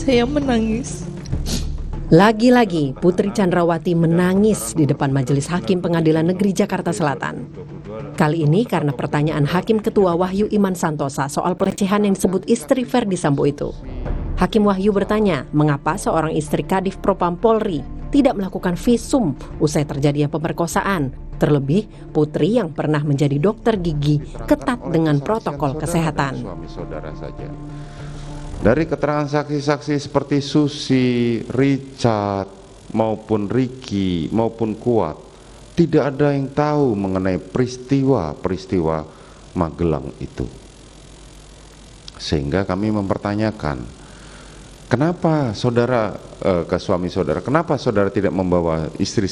Saya menangis. Lagi-lagi Putri Chandrawati menangis di depan Majelis Hakim Pengadilan Negeri Jakarta Selatan. Kali ini karena pertanyaan Hakim Ketua Wahyu Iman Santosa soal pelecehan yang disebut istri Verdi Sambo itu. Hakim Wahyu bertanya, mengapa seorang istri Kadif Propam Polri tidak melakukan visum usai terjadinya pemerkosaan. Terlebih, Putri yang pernah menjadi dokter gigi ketat dengan protokol kesehatan. Suami saudara saja. Dari keterangan saksi-saksi seperti Susi, Richard, maupun Ricky, maupun Kuat, tidak ada yang tahu mengenai peristiwa Magelang itu. Sehingga kami mempertanyakan, kenapa saudara ke suami saudara, kenapa saudara tidak membawa istri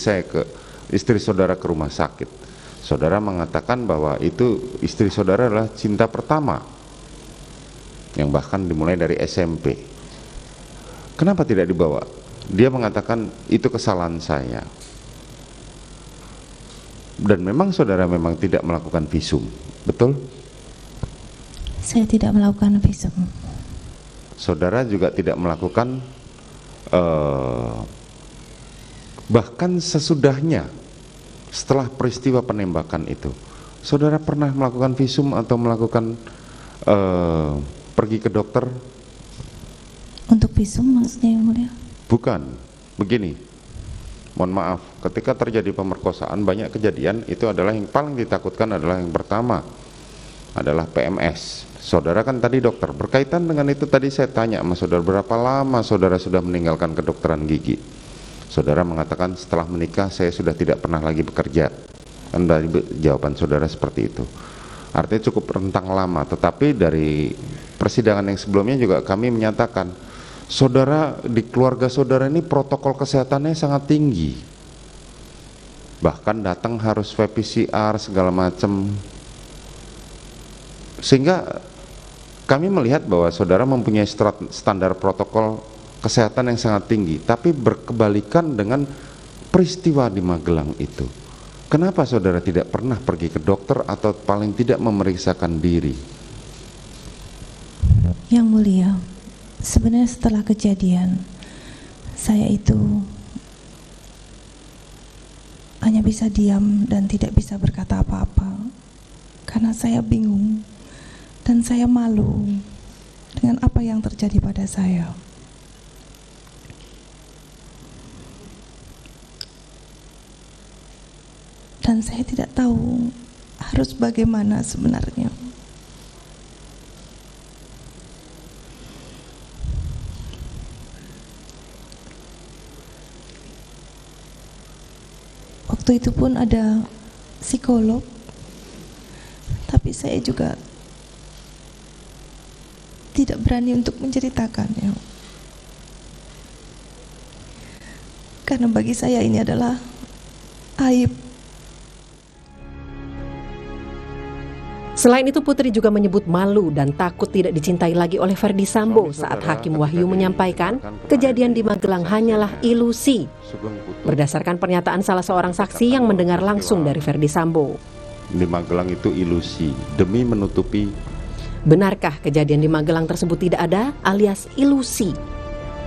saudara ke rumah sakit? Saudara mengatakan bahwa itu istri saudara adalah cinta pertama, yang bahkan dimulai dari SMP. Kenapa tidak dibawa? Dia mengatakan itu kesalahan saya. Dan memang saudara memang tidak melakukan visum, betul? Saya tidak melakukan visum. Saudara juga tidak melakukan bahkan sesudahnya, setelah peristiwa penembakan itu, saudara pernah melakukan visum atau melakukan pergi ke dokter? Untuk visum maksudnya yang mulia? Bukan, begini, mohon maaf, ketika terjadi pemerkosaan banyak kejadian, itu adalah yang paling ditakutkan adalah yang pertama adalah PMS. Saudara kan tadi dokter, berkaitan dengan itu tadi saya tanya sama saudara, berapa lama saudara sudah meninggalkan kedokteran gigi? Saudara mengatakan setelah menikah saya sudah tidak pernah lagi bekerja. Kan dari jawaban saudara seperti itu. Artinya cukup rentang lama, tetapi dari persidangan yang sebelumnya juga kami menyatakan saudara, di keluarga saudara ini protokol kesehatannya sangat tinggi, bahkan datang harus swab PCR segala macam, sehingga kami melihat bahwa saudara mempunyai standar protokol kesehatan yang sangat tinggi, tapi berkebalikan dengan peristiwa di Magelang itu. Kenapa saudara tidak pernah pergi ke dokter atau paling tidak memeriksakan diri? Yang mulia, sebenarnya setelah kejadian, saya itu hanya bisa diam dan tidak bisa berkata apa-apa. Karena saya bingung dan saya malu dengan apa yang terjadi pada saya. Dan saya tidak tahu harus bagaimana sebenarnya. Waktu itu pun ada psikolog, tapi saya juga tidak berani untuk menceritakannya. Karena bagi saya ini adalah aib. Selain itu, Putri juga menyebut malu dan takut tidak dicintai lagi oleh Verdi Sambo saat Hakim Wahyu menyampaikan kejadian di Magelang hanyalah ilusi. Berdasarkan pernyataan salah seorang saksi yang mendengar langsung dari Verdi Sambo. Di Magelang itu ilusi, demi menutupi. Benarkah kejadian di Magelang tersebut tidak ada alias ilusi?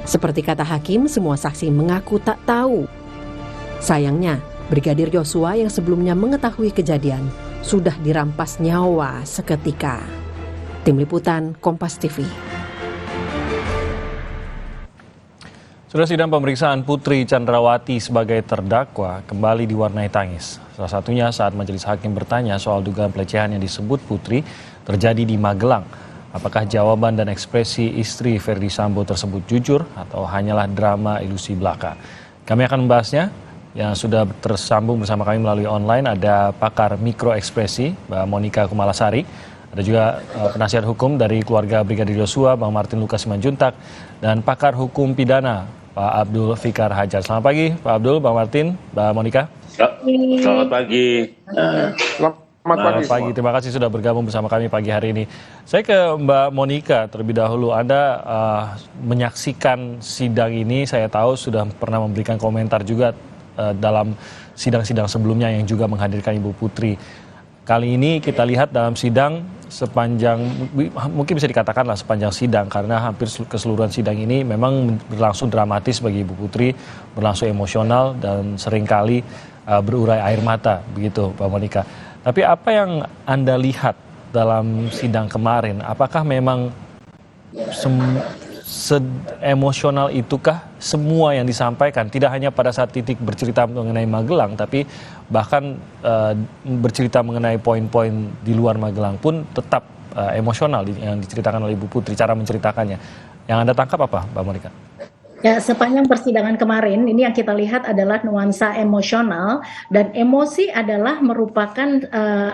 Seperti kata Hakim, semua saksi mengaku tak tahu. Sayangnya, Brigadir Yosua yang sebelumnya mengetahui kejadian sudah dirampas nyawa seketika. Tim Liputan Kompas TV. Sudah sidang pemeriksaan Putri Chandrawati sebagai terdakwa kembali diwarnai tangis. Salah satunya saat majelis hakim bertanya soal dugaan pelecehan yang disebut Putri terjadi di Magelang. Apakah jawaban dan ekspresi istri Verdi Sambo tersebut jujur atau hanyalah drama ilusi belaka? Kami akan membahasnya. Yang sudah tersambung bersama kami melalui online ada pakar mikroekspresi Mbak Monika Kumalasari, ada juga penasihat hukum dari keluarga Brigadir Yosua Bang Martin Lukas Simanjuntak, dan pakar hukum pidana Pak Abdul Fikar Hajar. Selamat pagi Pak Abdul, Bang Martin, Mbak Monika. Selamat pagi. Selamat pagi, terima kasih sudah bergabung bersama kami pagi hari ini. Saya ke Mbak Monika terlebih dahulu. Anda menyaksikan sidang ini, saya tahu sudah pernah memberikan komentar juga dalam sidang-sidang sebelumnya yang juga menghadirkan Ibu Putri. kali ini kita lihat dalam sidang sepanjang, mungkin bisa dikatakanlah sepanjang sidang, karena hampir keseluruhan sidang ini memang berlangsung dramatis bagi Ibu Putri, berlangsung emosional dan seringkali berurai air mata, begitu Mbak Monica. Tapi apa yang Anda lihat dalam sidang kemarin, apakah memang emosional itukah semua yang disampaikan, tidak hanya pada saat Titik bercerita mengenai Magelang, tapi bahkan bercerita mengenai poin-poin di luar Magelang pun tetap emosional yang diceritakan oleh Ibu Putri, cara menceritakannya. Yang Anda tangkap apa, Mbak Monica? Ya, sepanjang persidangan kemarin ini yang kita lihat adalah nuansa emosional, dan emosi adalah merupakan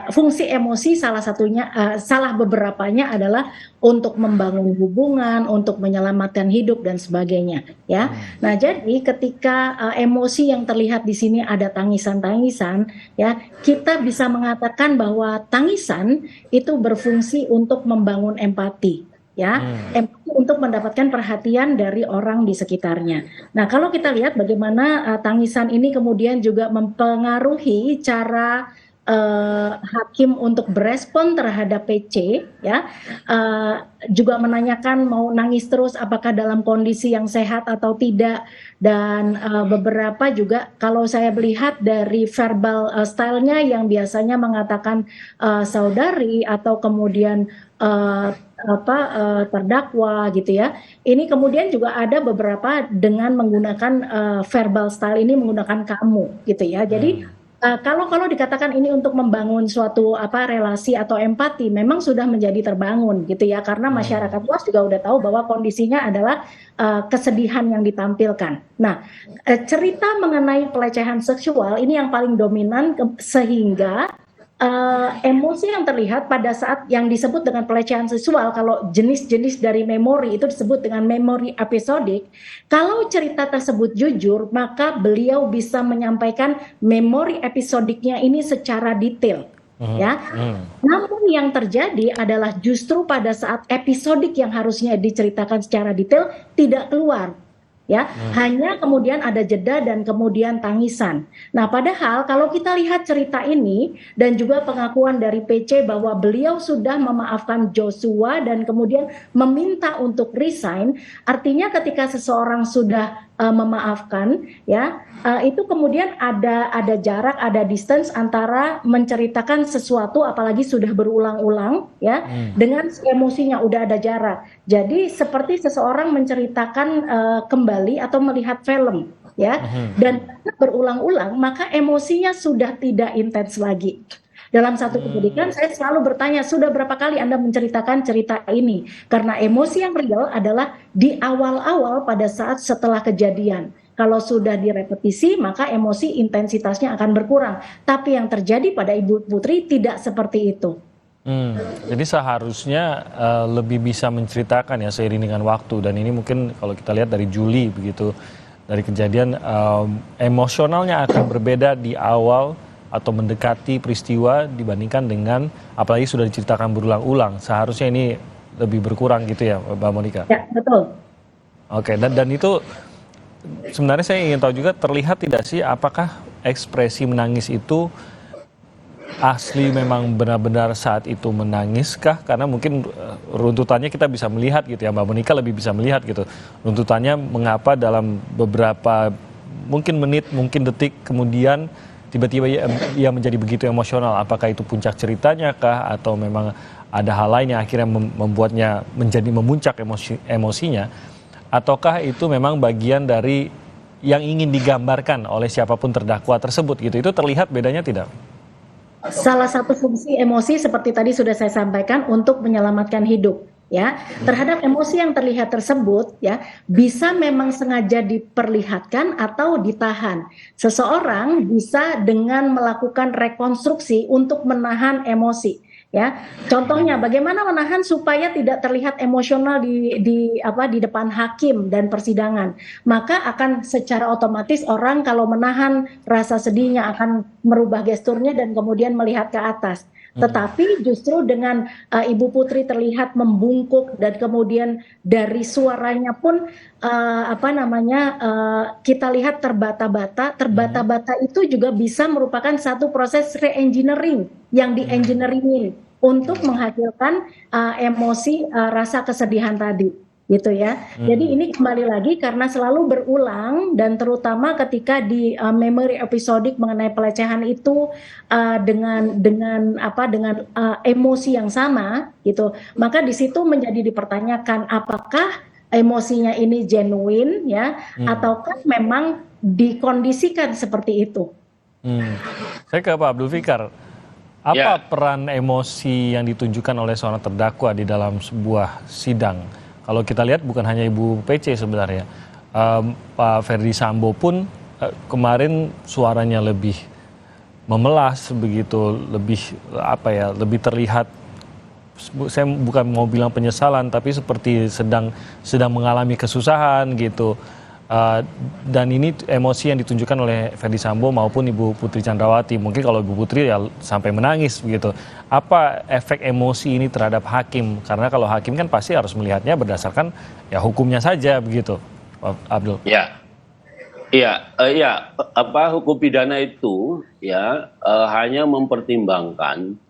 fungsi emosi, salah satunya, salah beberapanya adalah untuk membangun hubungan, untuk menyelamatkan hidup dan sebagainya, ya. Nah, jadi ketika emosi yang terlihat di sini ada tangisan-tangisan, ya, kita bisa mengatakan bahwa tangisan itu berfungsi untuk membangun empati. Ya, empati untuk mendapatkan perhatian dari orang di sekitarnya. Nah, kalau kita lihat bagaimana tangisan ini kemudian juga mempengaruhi cara hakim untuk berespon terhadap PC, ya, juga menanyakan mau nangis terus apakah dalam kondisi yang sehat atau tidak, dan beberapa juga kalau saya melihat dari verbal stylenya yang biasanya mengatakan saudari atau kemudian terdakwa gitu ya. Ini kemudian juga ada beberapa dengan menggunakan verbal style ini menggunakan kamu gitu ya. Jadi kalau dikatakan ini untuk membangun suatu relasi atau empati, memang sudah menjadi terbangun gitu ya, karena masyarakat luas juga udah tahu bahwa kondisinya adalah kesedihan yang ditampilkan. Nah, cerita mengenai pelecehan seksual ini yang paling dominan sehingga emosi yang terlihat pada saat yang disebut dengan pelecehan seksual, kalau jenis-jenis dari memori itu disebut dengan memori episodik. Kalau cerita tersebut jujur, maka beliau bisa menyampaikan memori episodiknya ini secara detail. Ya, namun yang terjadi adalah justru pada saat episodik yang harusnya diceritakan secara detail tidak keluar. Ya, hanya kemudian ada jeda dan kemudian tangisan. Nah, padahal kalau kita lihat cerita ini dan juga pengakuan dari PC bahwa beliau sudah memaafkan Joshua dan kemudian meminta untuk resign, artinya ketika seseorang sudah memaafkan, ya, itu kemudian ada jarak, ada distance antara menceritakan sesuatu apalagi sudah berulang-ulang, ya, dengan emosinya udah ada jarak. Jadi seperti seseorang menceritakan kembali atau melihat film, ya, dan berulang-ulang, maka emosinya sudah tidak intens lagi. Dalam satu pendidikan saya selalu bertanya, sudah berapa kali Anda menceritakan cerita ini? Karena emosi yang real adalah di awal-awal pada saat setelah kejadian. Kalau sudah direpetisi, maka emosi intensitasnya akan berkurang. Tapi yang terjadi pada Ibu Putri tidak seperti itu. Jadi seharusnya lebih bisa menceritakan ya seiring dengan waktu, dan ini mungkin kalau kita lihat dari Juli begitu, dari kejadian emosionalnya akan berbeda di awal atau mendekati peristiwa dibandingkan dengan apalagi sudah diceritakan berulang-ulang. Seharusnya ini lebih berkurang gitu ya, Mbak Monica? Ya, betul. Oke, dan itu sebenarnya saya ingin tahu juga, terlihat tidak sih apakah ekspresi menangis itu asli memang benar-benar saat itu menangiskah? Karena mungkin runtutannya kita bisa melihat gitu ya, Mbak Monica lebih bisa melihat gitu. Runtutannya mengapa dalam beberapa mungkin menit, mungkin detik kemudian tiba-tiba ia menjadi begitu emosional. Apakah itu puncak ceritanya kah, atau memang ada hal lain yang akhirnya membuatnya menjadi memuncak emosinya, ataukah itu memang bagian dari yang ingin digambarkan oleh siapapun terdakwa tersebut gitu? Itu terlihat bedanya tidak? Salah satu fungsi emosi seperti tadi sudah saya sampaikan untuk menyelamatkan hidup. Ya, terhadap emosi yang terlihat tersebut, ya, bisa memang sengaja diperlihatkan atau ditahan. Seseorang bisa dengan melakukan rekonstruksi untuk menahan emosi, ya. Contohnya bagaimana menahan supaya tidak terlihat emosional di depan hakim dan persidangan. Maka akan secara otomatis orang kalau menahan rasa sedihnya akan merubah gesturnya dan kemudian melihat ke atas. Tetapi justru dengan Ibu Putri terlihat membungkuk dan kemudian dari suaranya pun kita lihat terbata-bata. Terbata-bata itu juga bisa merupakan satu proses re-engineering yang di-engineeringin untuk menghasilkan emosi rasa kesedihan tadi. Gitu ya. Jadi ini kembali lagi karena selalu berulang dan terutama ketika di memory episodik mengenai pelecehan itu dengan emosi yang sama gitu. Maka di situ menjadi dipertanyakan apakah emosinya ini genuine ya ataukah memang dikondisikan seperti itu. Saya ke Pak Abdul Fikar. Apa peran emosi yang ditunjukkan oleh seorang terdakwa di dalam sebuah sidang? Kalau kita lihat bukan hanya Ibu PC sebenarnya, Pak Ferdi Sambo pun kemarin suaranya lebih memelas begitu, lebih terlihat. Saya bukan mau bilang penyesalan, tapi seperti sedang mengalami kesusahan gitu. Dan ini emosi yang ditunjukkan oleh Ferdi Sambo maupun Ibu Putri Chandrawati. Mungkin kalau Ibu Putri ya sampai menangis begitu. Apa efek emosi ini terhadap hakim? Karena kalau hakim kan pasti harus melihatnya berdasarkan ya hukumnya saja begitu, Pak Abdul. Hukum pidana itu hanya mempertimbangkan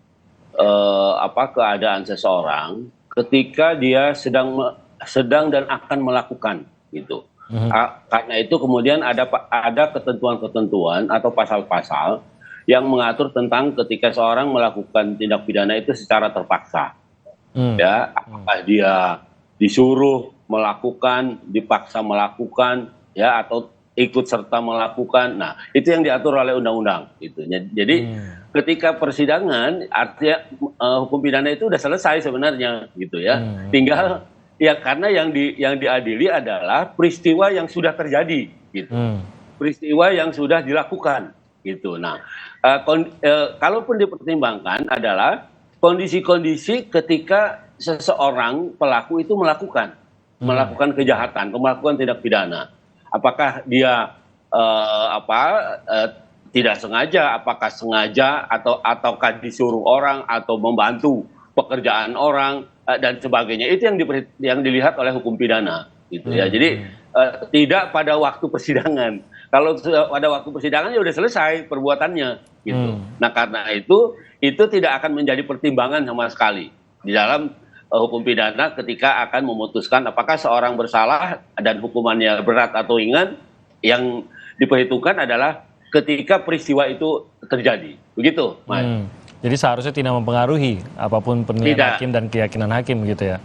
keadaan seseorang ketika dia sedang dan akan melakukan gitu. Karena itu kemudian ada ketentuan-ketentuan atau pasal-pasal yang mengatur tentang ketika seorang melakukan tindak pidana itu secara terpaksa. Apakah dia disuruh melakukan, dipaksa melakukan, atau ikut serta melakukan. Nah, itu yang diatur oleh undang-undang gitu. Jadi ketika persidangan artinya hukum pidana itu udah selesai sebenarnya gitu ya. Tinggal karena yang diadili adalah peristiwa yang sudah terjadi gitu. Peristiwa yang sudah dilakukan gitu. Nah, kalaupun dipertimbangkan adalah kondisi-kondisi ketika seseorang pelaku itu melakukan kejahatan, melakukan tindak pidana. Apakah dia tidak sengaja, apakah sengaja ataukah disuruh orang atau membantu pekerjaan orang dan sebagainya. Itu yang dilihat oleh hukum pidana gitu ya. Jadi tidak pada waktu persidangan. Kalau pada waktu persidangan ya udah selesai perbuatannya gitu. Nah, karena itu tidak akan menjadi pertimbangan sama sekali di dalam hukum pidana ketika akan memutuskan apakah seorang bersalah dan hukumannya berat atau ringan. Yang diperhitungkan adalah ketika peristiwa itu terjadi. Begitu, Mas. Jadi seharusnya tidak mempengaruhi apapun penilaian hakim dan keyakinan hakim gitu ya?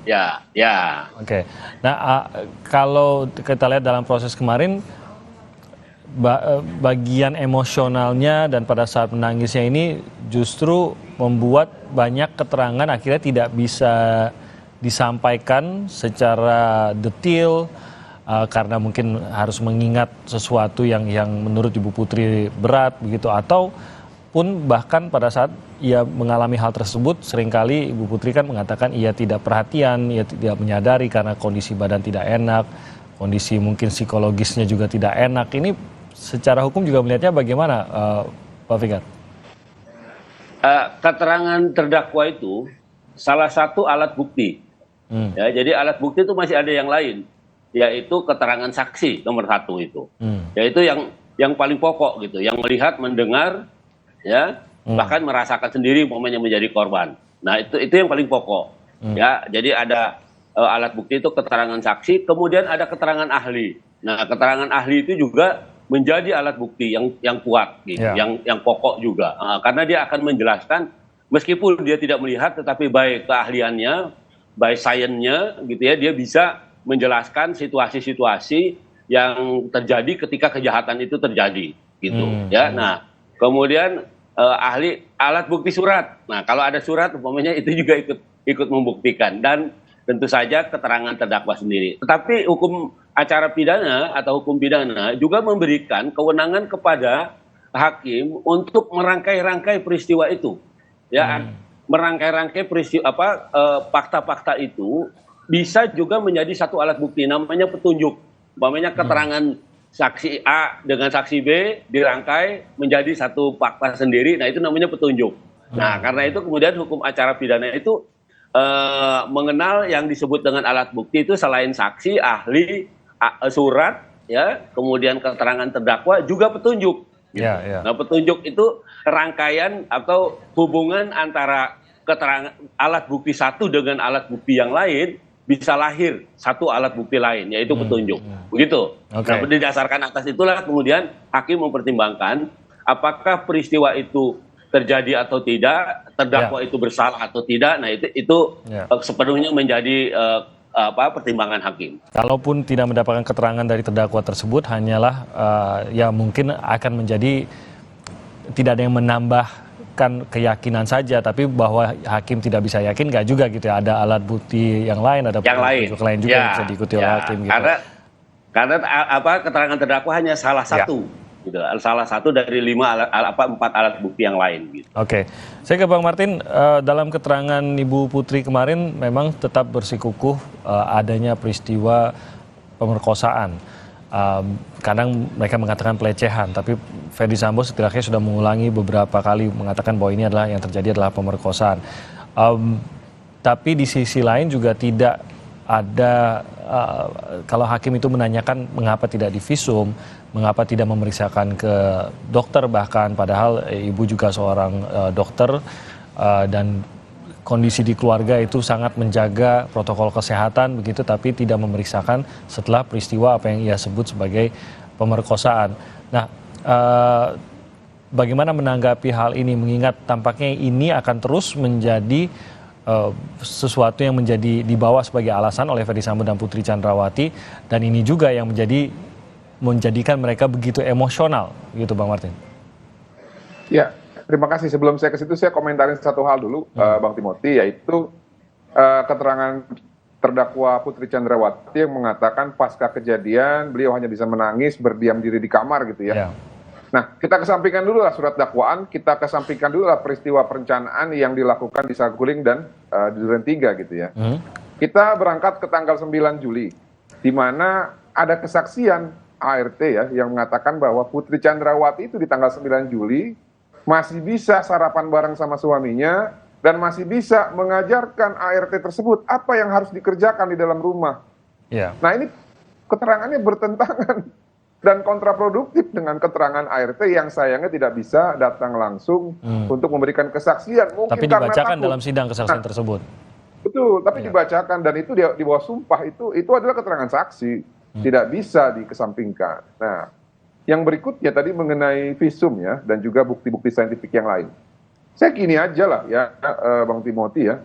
Ya. Oke. Nah, kalau kita lihat dalam proses kemarin, bagian emosionalnya dan pada saat menangisnya ini justru membuat banyak keterangan akhirnya tidak bisa disampaikan secara detail karena mungkin harus mengingat sesuatu yang menurut Ibu Putri berat begitu, atau pun bahkan pada saat ia mengalami hal tersebut seringkali Ibu Putri kan mengatakan ia tidak perhatian, ia tidak menyadari karena kondisi badan tidak enak, kondisi mungkin psikologisnya juga tidak enak. Ini secara hukum juga melihatnya bagaimana, Pak Fikar? Keterangan terdakwa itu salah satu alat bukti. Jadi alat bukti itu masih ada yang lain, yaitu keterangan saksi nomor 1 itu. Yaitu yang paling pokok gitu, yang melihat, mendengar, bahkan merasakan sendiri momennya menjadi korban. Nah, itu yang paling pokok. Jadi ada alat bukti itu keterangan saksi, kemudian ada keterangan ahli. Nah, keterangan ahli itu juga menjadi alat bukti yang kuat gitu, yang pokok juga. Karena dia akan menjelaskan meskipun dia tidak melihat, tetapi baik keahliannya, baik sainsnya gitu ya, dia bisa menjelaskan situasi-situasi yang terjadi ketika kejahatan itu terjadi gitu ya. Nah, kemudian ahli alat bukti surat. Nah, kalau ada surat umpamanya itu juga ikut membuktikan, dan tentu saja keterangan terdakwa sendiri. Tetapi hukum acara pidana atau hukum pidana juga memberikan kewenangan kepada hakim untuk merangkai-rangkai peristiwa itu. Merangkai-rangkai peristiwa fakta-fakta itu bisa juga menjadi satu alat bukti, namanya petunjuk. Umpamanya keterangan saksi A dengan saksi B dirangkai menjadi satu fakta sendiri, nah itu namanya petunjuk. Nah, karena itu kemudian hukum acara pidana itu mengenal yang disebut dengan alat bukti itu selain saksi, ahli, surat, ya, kemudian keterangan terdakwa juga petunjuk. Gitu. Nah, petunjuk itu rangkaian atau hubungan antara keterangan alat bukti satu dengan alat bukti yang lain bisa lahir satu alat bukti lain, yaitu petunjuk. Begitu. Nah, berdasarkan atas itulah kemudian hakim mempertimbangkan apakah peristiwa itu terjadi atau tidak, terdakwa itu bersalah atau tidak. Nah, itu sepenuhnya menjadi pertimbangan hakim. Kalaupun tidak mendapatkan keterangan dari terdakwa tersebut, hanyalah ya mungkin akan menjadi tidak ada yang menambahkan keyakinan saja, tapi bahwa hakim tidak bisa yakin nggak juga gitu ya. Ada alat bukti yang lain, ada petunjuk lain juga yang bisa diikuti oleh hakim. Gitu. Karena keterangan terdakwa hanya salah satu. Gitu, salah satu dari 4 alat bukti yang lain. Gitu. Oke, saya ke Bang Martin. Dalam keterangan Ibu Putri kemarin memang tetap bersikukuh adanya peristiwa pemerkosaan. Kadang mereka mengatakan pelecehan, tapi Ferdy Sambo setidaknya sudah mengulangi beberapa kali mengatakan bahwa ini adalah yang terjadi adalah pemerkosaan. Tapi di sisi lain juga tidak ada, kalau hakim itu menanyakan mengapa tidak divisum, mengapa tidak memeriksakan ke dokter bahkan, padahal ibu juga seorang dokter dan kondisi di keluarga itu sangat menjaga protokol kesehatan begitu, tapi tidak memeriksakan setelah peristiwa apa yang ia sebut sebagai pemerkosaan. Nah, bagaimana menanggapi hal ini mengingat tampaknya ini akan terus menjadi sesuatu yang menjadi dibawa sebagai alasan oleh Ferdy Sambo dan Putri Chandrawati, dan ini juga yang menjadikan mereka begitu emosional gitu, Bang Martin. Ya, terima kasih. Sebelum saya ke situ, saya komentarin satu hal dulu, Bang Timothy, yaitu keterangan terdakwa Putri Chandrawati yang mengatakan pasca kejadian beliau hanya bisa menangis, berdiam diri di kamar gitu ya. Nah, kita kesampingkan dulu lah surat dakwaan, kita kesampingkan dulu lah peristiwa perencanaan yang dilakukan di Saguling dan di Duren 3 gitu ya. Kita berangkat ke tanggal 9 Juli, di mana ada kesaksian ART ya, yang mengatakan bahwa Putri Chandrawati itu di tanggal 9 Juli masih bisa sarapan bareng sama suaminya, dan masih bisa mengajarkan ART tersebut apa yang harus dikerjakan di dalam rumah. Nah, ini keterangannya bertentangan dan kontraproduktif dengan keterangan ART yang sayangnya tidak bisa datang langsung untuk memberikan kesaksian. Mungkin tapi dibacakan dalam sidang kesaksian tersebut. Betul, tapi dibacakan, dan itu di bawah sumpah, itu adalah keterangan saksi, tidak bisa dikesampingkan. Nah, yang berikutnya tadi mengenai visum ya, dan juga bukti-bukti saintifik yang lain. Saya gini aja lah ya, Bang Timothy ya,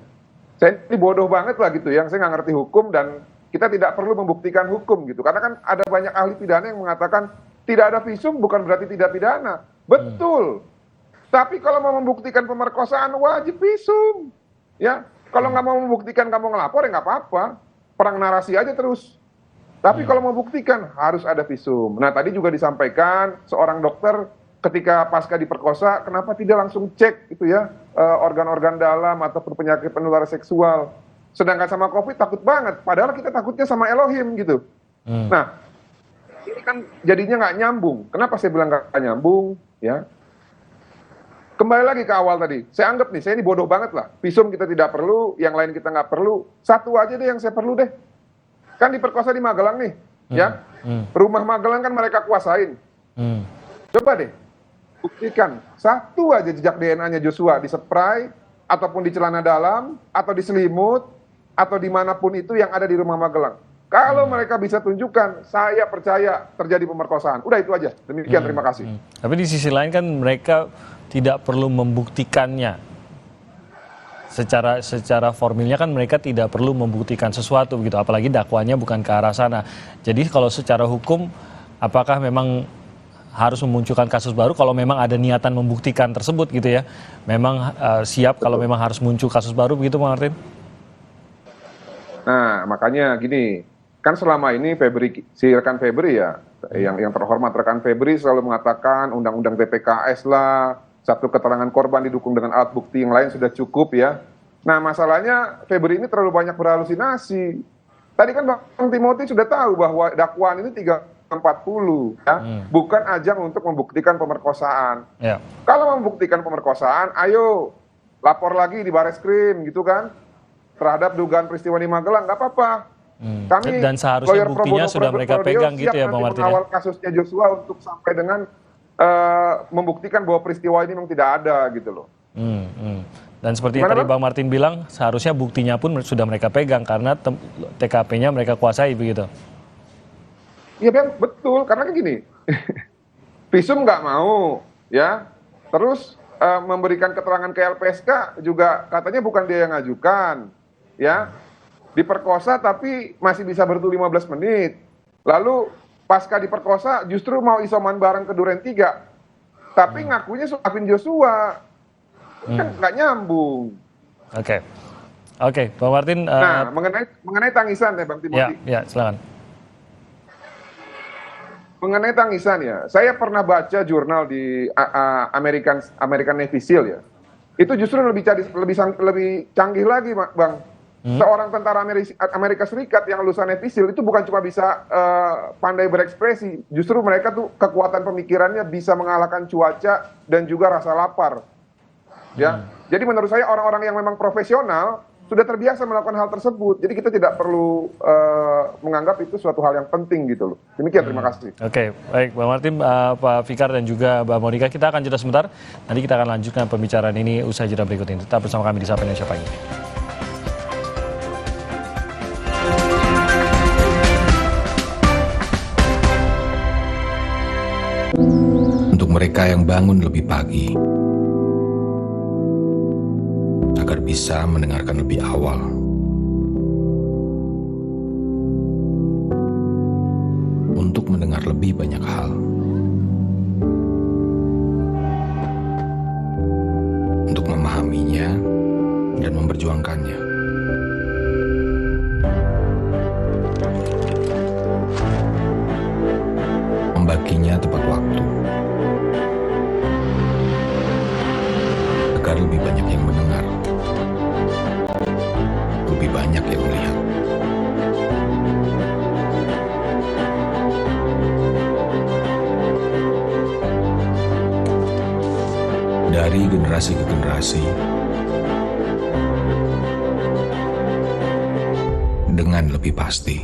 saya ini bodoh banget lah gitu ya, saya nggak ngerti hukum dan kita tidak perlu membuktikan hukum gitu. Karena kan ada banyak ahli pidana yang mengatakan tidak ada visum bukan berarti tidak pidana. Betul. Tapi kalau mau membuktikan pemerkosaan wajib visum. Ya, kalau nggak mau membuktikan kamu ngelapor ya nggak apa-apa. Perang narasi aja terus. Tapi kalau mau buktikan harus ada visum. Nah, tadi juga disampaikan seorang dokter ketika pasca diperkosa kenapa tidak langsung cek itu ya organ-organ dalam ataupun penyakit penular seksual. Sedangkan sama COVID takut banget, padahal kita takutnya sama Elohim gitu. Nah, ini kan jadinya nggak nyambung. Kenapa saya bilang nggak nyambung? Ya, kembali lagi ke awal tadi. Saya anggap nih, saya ini bodoh banget lah. Visum kita tidak perlu, yang lain kita nggak perlu. Satu aja deh yang saya perlu deh. Kan diperkosa di Magelang nih, ya. Rumah Magelang kan mereka kuasain. Coba deh, buktikan satu aja jejak DNA-nya Joshua di spray, ataupun di celana dalam, atau di selimut, atau dimanapun itu yang ada di rumah Magelang. Kalau mereka bisa tunjukkan, saya percaya terjadi pemerkosaan. Udah itu aja. Demikian, terima kasih. Tapi di sisi lain kan mereka tidak perlu membuktikannya. Secara formilnya kan mereka tidak perlu membuktikan sesuatu begitu. Apalagi dakwanya bukan ke arah sana. Jadi kalau secara hukum, apakah memang harus memunculkan kasus baru kalau memang ada niatan membuktikan tersebut gitu ya? Memang siap kalau memang harus muncul kasus baru begitu, Bang Martin? Nah, makanya gini, kan selama ini si rekan Febri ya, yang terhormat rekan Febri selalu mengatakan undang-undang TPKS lah, satu keterangan korban didukung dengan alat bukti yang lain sudah cukup ya. Nah, masalahnya Febri ini terlalu banyak berhalusinasi. Tadi kan Bang Timothy sudah tahu bahwa dakwaan ini 340 ya, bukan ajang untuk membuktikan pemerkosaan. Kalau membuktikan pemerkosaan, ayo lapor lagi di Bareskrim gitu kan, terhadap dugaan peristiwa di Magelang, nggak apa-apa. Kami Dan seharusnya lawyer pro buktinya bono sudah mereka Prodeo pegang gitu siap ya, nanti Bang Martin. mengawal kasusnya Joshua untuk sampai dengan membuktikan bahwa peristiwa ini memang tidak ada gitu loh. Dan seperti yang tadi Bang Martin bilang, seharusnya buktinya pun sudah mereka pegang karena TKP-nya mereka kuasai begitu. Iya Bang, betul, karena kan gini, visum nggak mau, ya, terus memberikan keterangan ke LPSK juga katanya bukan dia yang ngajukan, ya, diperkosa tapi masih bisa bertuh 15 menit, lalu pasca diperkosa justru mau isoman bareng ke Duren 3, tapi ngakunya suapin Joshua, kan nggak nyambung. Oke, Bang Martin. Nah, mengenai tangisan ya Bang Timothy. Ya, silakan. Mengenai tangisan ya, saya pernah baca jurnal di American Navy SEAL ya. Itu justru lebih canggih lagi, Bang. Seorang tentara Amerika Serikat yang lulusan Navy SEAL itu bukan cuma bisa pandai berekspresi, justru mereka tuh kekuatan pemikirannya bisa mengalahkan cuaca dan juga rasa lapar. Ya, jadi menurut saya orang-orang yang memang profesional sudah terbiasa melakukan hal tersebut. Jadi kita tidak perlu menganggap itu suatu hal yang penting gitu loh. Demikian, terima kasih. Oke, baik Bang Martin, Pak Fikar dan juga Mbak Monika, kita akan jeda sebentar. Nanti kita akan lanjutkan pembicaraan ini usai jeda berikut ini. Tetap bersama kami di Sapa Indonesia Pagi. Untuk mereka yang bangun lebih pagi, agar bisa mendengarkan lebih awal. Untuk mendengar lebih banyak hal. Untuk memahaminya dan memperjuangkannya. Membaginya tepat waktu. Agar lebih banyak yang mendengar. Lebih banyak yang melihat. Dari generasi ke generasi, dengan lebih pasti.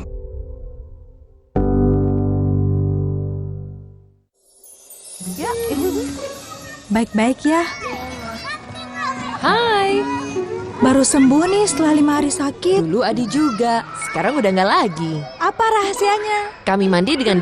Ya, baik-baik ya. Hai. Baru sembuh nih setelah 5 hari sakit. Dulu Adi juga, sekarang udah nggak lagi. Apa rahasianya? Kami mandi dengan